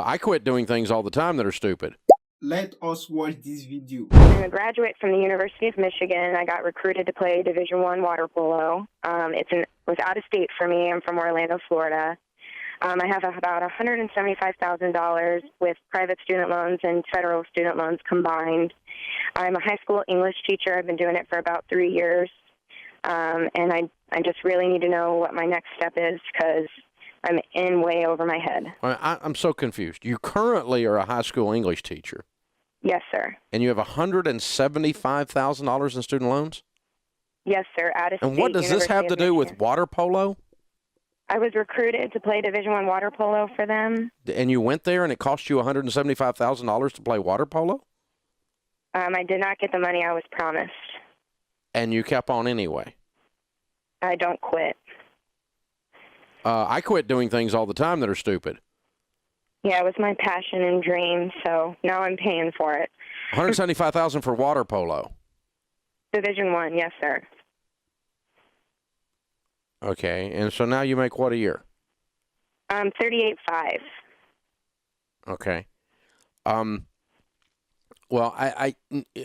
I quit doing things all the time that are stupid. Let us watch this video. I'm a graduate from the University of Michigan. I got recruited to play Division I water polo. It was out of state for me. I'm from Orlando, Florida. I have about $175,000 with private student loans and federal student loans combined. I'm a high school English teacher. I've been doing it for about 3 years. And I just really need to know what my next step is because I'm in way over my head. I'm so confused. You currently are a high school English teacher. Yes, sir. And you have $175,000 in student loans? Yes, sir. Out of state. And what does this have to do with water polo? I was recruited to play Division I water polo for them. And you went there and it cost you $175,000 to play water polo? I did not get the money I was promised. And you kept on anyway? I don't quit. I quit doing things all the time that are stupid. Yeah, it was my passion and dream, so now I'm paying for it. $175,000 for water polo. Division I, yes, sir. Okay, and so now you make what a year? $38,500. Okay. Well, I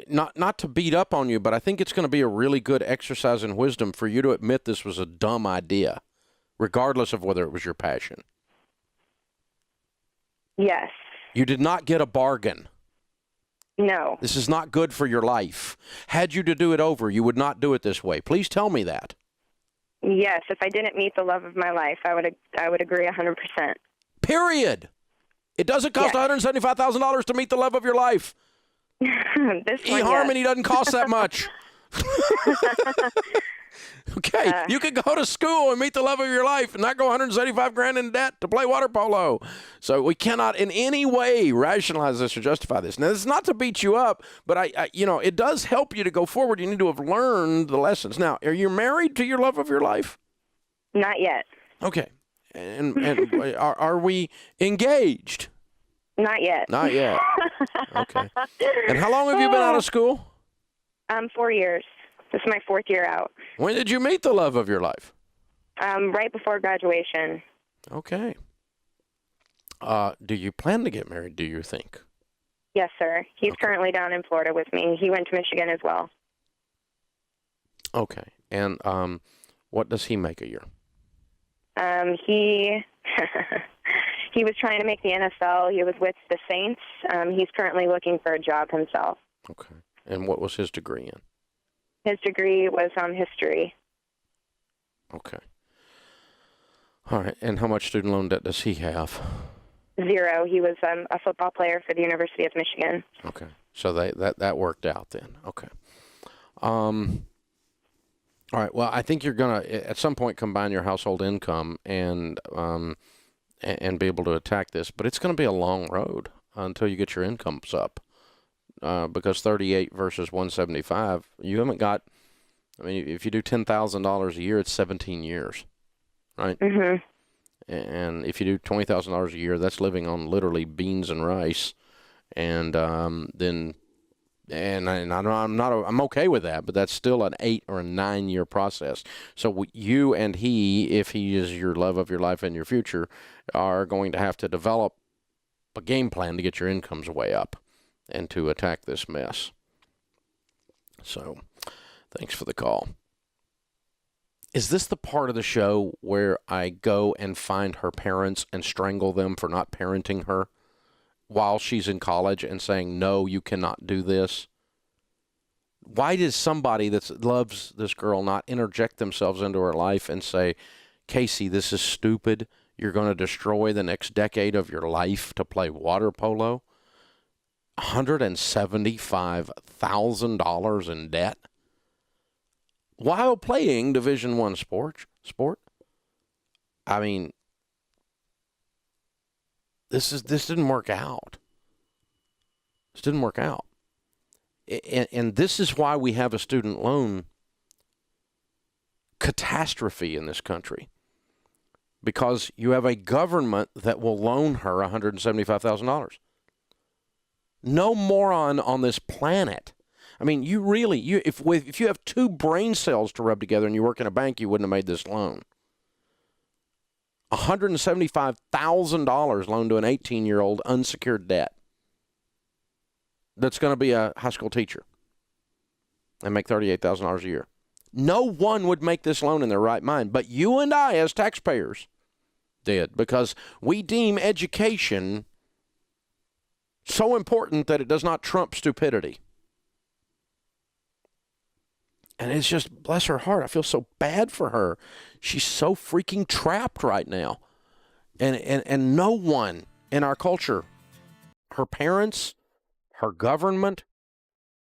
not to beat up on you, but I think it's going to be a really good exercise in wisdom for you to admit this was a dumb idea, regardless of whether it was your passion. Yes. You did not get a bargain. No. This is not good for your life. Had you to do it over, you would not do it this way. Please tell me that. Yes, if I didn't meet the love of my life, I would agree 100%. Period. It doesn't cost $175,000 to meet the love of your life. This eHarmony doesn't cost that much. Okay, you could go to school and meet the love of your life and not go $175,000 in debt to play water polo. So we cannot in any way rationalize this or justify this. Now, this is not to beat you up, but it does help you to go forward. You need to have learned the lessons. Now, are you married to your love of your life? Not yet. Okay, and are we engaged? Not yet. Not yet. Okay. And how long have you been out of school? 4 years. This is my 4th year out. When did you meet the love of your life? Right before graduation. Okay. Do you plan to get married, do you think? Yes, sir. He's currently down in Florida with me. He went to Michigan as well. Okay. And what does he make a year? He he was trying to make the NFL. He was with the Saints. He's currently looking for a job himself. Okay. And what was his degree in? His degree was history. Okay. All right. And how much student loan debt does he have? 0. He was a football player for the University of Michigan. Okay. So that worked out then. Okay. All right. Well, I think you're going to, at some point, combine your household income and be able to attack this. But it's going to be a long road until you get your incomes up. Because 38 versus 175, you haven't got, I mean, if you do $10,000 a year, it's 17 years, right? Mm-hmm. And if you do $20,000 a year, that's living on literally beans and rice. And I'm okay with that, but that's still an 8 or a 9 year process. So you and he, if he is your love of your life and your future, are going to have to develop a game plan to get your incomes way up and to attack this mess. So, thanks for the call. Is this the part of the show where I go and find her parents and strangle them for not parenting her while she's in college and saying, no, you cannot do this? Why does somebody that loves this girl not interject themselves into her life and say, Casey, this is stupid. You're going to destroy the next decade of your life to play water polo? $175,000 in debt while playing Division I sport. I mean, this didn't work out. This didn't work out. And this is why we have a student loan catastrophe in this country. Because you have a government that will loan her $175,000. No moron on this planet. I mean, if you have 2 brain cells to rub together and you work in a bank, you wouldn't have made this loan. $175,000 loaned to an 18-year-old unsecured debt that's going to be a high school teacher and make $38,000 a year. No one would make this loan in their right mind, but you and I as taxpayers did, because we deem education so important that it does not trump stupidity. And it's just, bless her heart, I feel so bad for her. She's so freaking trapped right now. And no one in our culture, her parents, her government,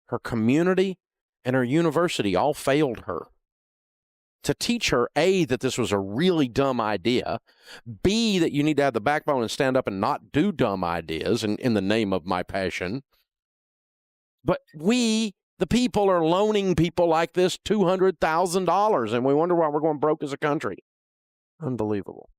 her community, and her university all failed her to teach her, A, that this was a really dumb idea, B, that you need to have the backbone and stand up and not do dumb ideas in the name of my passion. But we, the people, are loaning people like this $200,000, and we wonder why we're going broke as a country. Unbelievable.